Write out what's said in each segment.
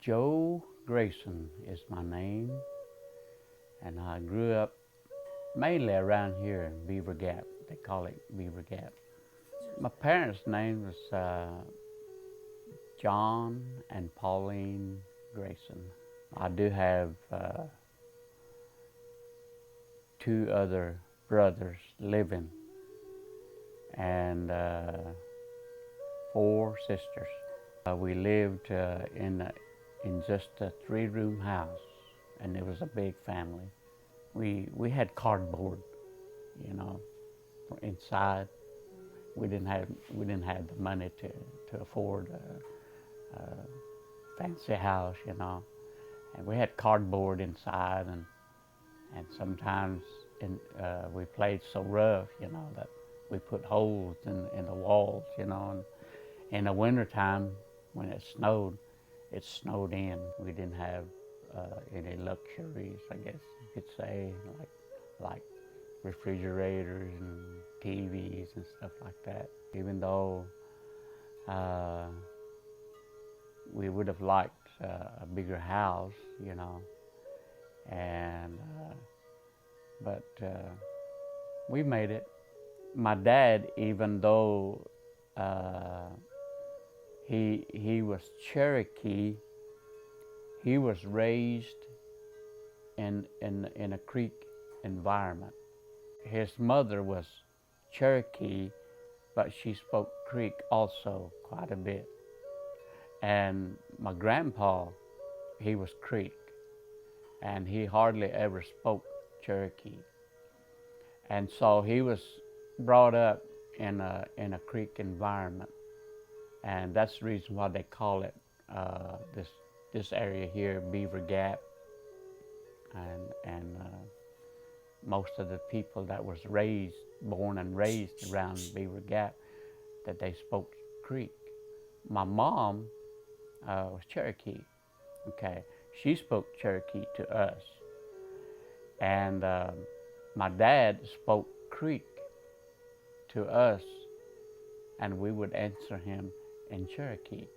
Joe Grayson is my name, and I grew up mainly around here in Beaver Gap. They call it Beaver Gap. My parents' name was John and Pauline Grayson. I do have two other brothers living and four sisters. We lived in just a three-room house, and it was a big family. We had cardboard, you know, inside. We didn't have the money to afford a fancy house, you know, and we had cardboard inside, and sometimes we played so rough, you know, that we put holes in the walls, you know, and in the wintertime when it snowed in. We didn't have any luxuries, I guess you could say, like refrigerators and TVs and stuff like that. Even though we would have liked a bigger house, you know, and but we made it. My dad, even though he was Cherokee, he was raised in a Creek environment. His mother was Cherokee, but she spoke Creek also quite a bit. And my grandpa, he was Creek, and he hardly ever spoke Cherokee. And so he was brought up in a Creek environment, and that's the reason why they call it this area here Beaver Gap. And most of the people that was born and raised around Beaver Gap, that they spoke Creek. My mom was Cherokee. Okay, she spoke Cherokee to us, and my dad spoke Creek to us, and we would answer him in Cherokee.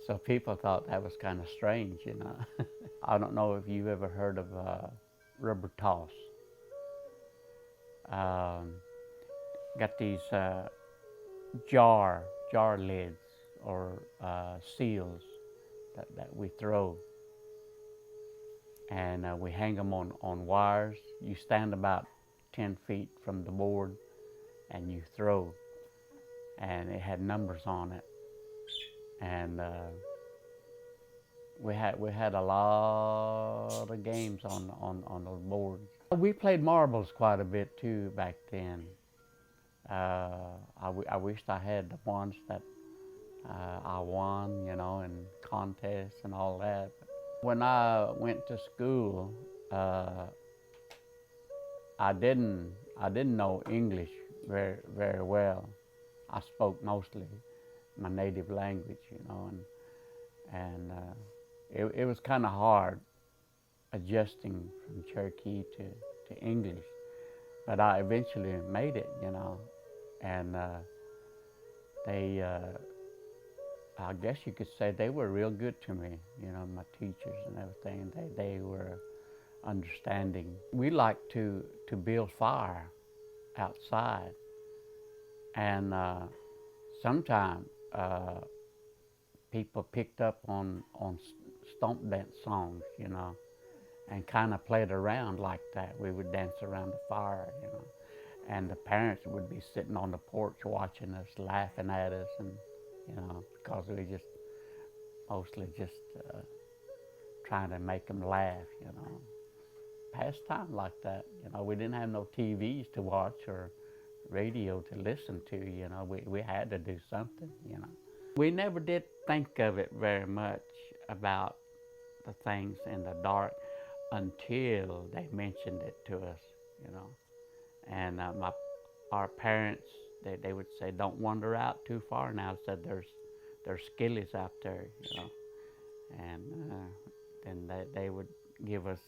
So people thought that was kind of strange, you know. I don't know if you've ever heard of rubber toss. Got these jar lids or seals that we throw, and we hang them on wires. You stand about 10 feet from the board and you throw, and it had numbers on it, and we had a lot of games on those boards. We played marbles quite a bit too back then. I wished I had the ones that I won, you know, in contests and all that. When I went to school, I didn't know English very well. I spoke mostly my native language, you know, and it was kind of hard adjusting from Cherokee to English, but I eventually made it, you know, and they, I guess you could say they were real good to me, you know, my teachers and everything. They were understanding. We liked to build fire outside, and sometimes people picked up on stomp dance songs, you know, and kind of played around like that. We would dance around the fire, you know, and the parents would be sitting on the porch watching us, laughing at us, and you know, because we mostly just trying to make them laugh, you know. Pastime like that, you know. We didn't have no TVs to watch or radio to listen to, you know. We had to do something, you know. We never did think of it very much about the things in the dark until they mentioned it to us, you know. And our parents, they would say, don't wander out too far now. Said there's skillies out there, you know. And then they would give us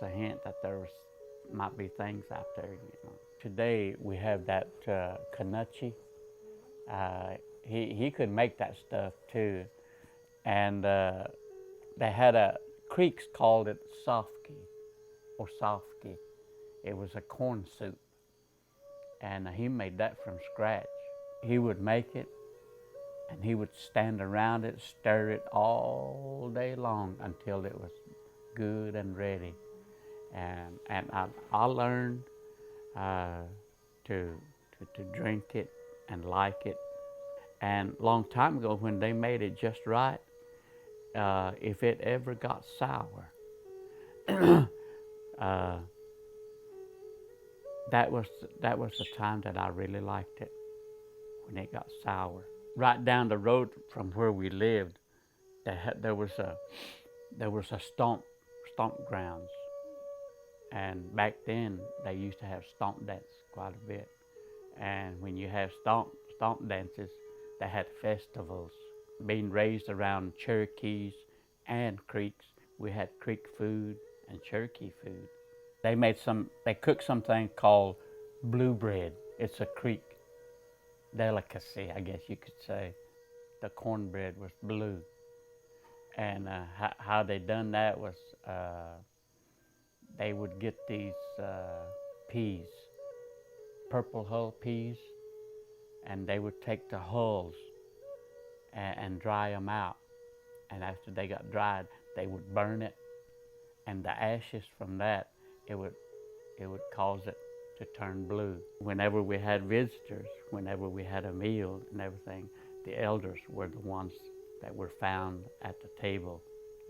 a hint that might be things out there, you know. Today we have that Canucci. he could make that stuff too. And they had a creeks called it sofki or sofki. It was a corn soup, and he made that from scratch. He would make it, and he would stand around it, stir it all day long until it was good and ready. And I learned uh, to drink it and like it. And a long time ago, when they made it just right, if it ever got sour, uh, that was that was the time that I really liked it, when it got sour. Right down the road from where we lived, there was a stomp grounds, and back then they used to have stomp dance quite a bit. And when you have stomp dances, they had festivals. Being raised around Cherokees and Creeks, we had Creek food and Cherokee food. They cooked something called blue bread. It's a Creek delicacy, I guess you could say. The cornbread was blue. And how they done that was they would get these peas, purple hull peas, and they would take the hulls and dry them out. And after they got dried, they would burn it, and the ashes from that, it would cause it to turn blue. Whenever we had visitors, whenever we had a meal and everything, the elders were the ones that were found at the table.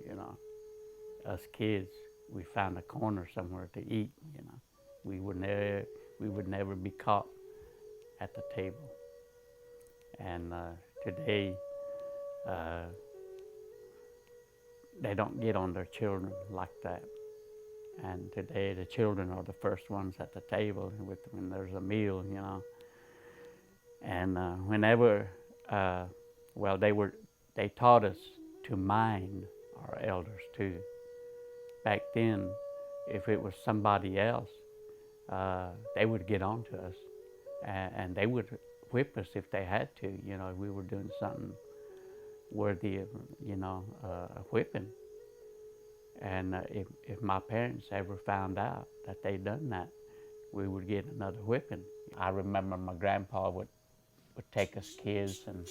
You know, us kids, we found a corner somewhere to eat. You know, we would never be caught at the table. And today, they don't get on their children like that. And today, the children are the first ones at the table when there's a meal, you know. And whenever, well, they taught us to mind our elders too. Back then, if it was somebody else, they would get on to us, and they would whip us if they had to. You know, if we were doing something worthy of, you know, a whipping. And if my parents ever found out that they'd done that, we would get another whipping. I remember my grandpa would take us kids and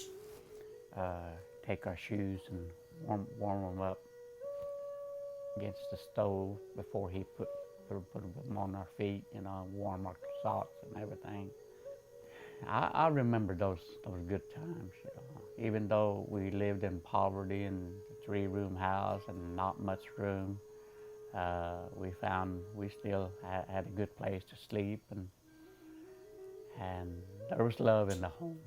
take our shoes and warm them up against the stove before he put them on our feet, you know, warm our socks and everything. I remember those good times, you know. Even though we lived in poverty in a 3-room house and not much room, we still had a good place to sleep, and there was love in the home.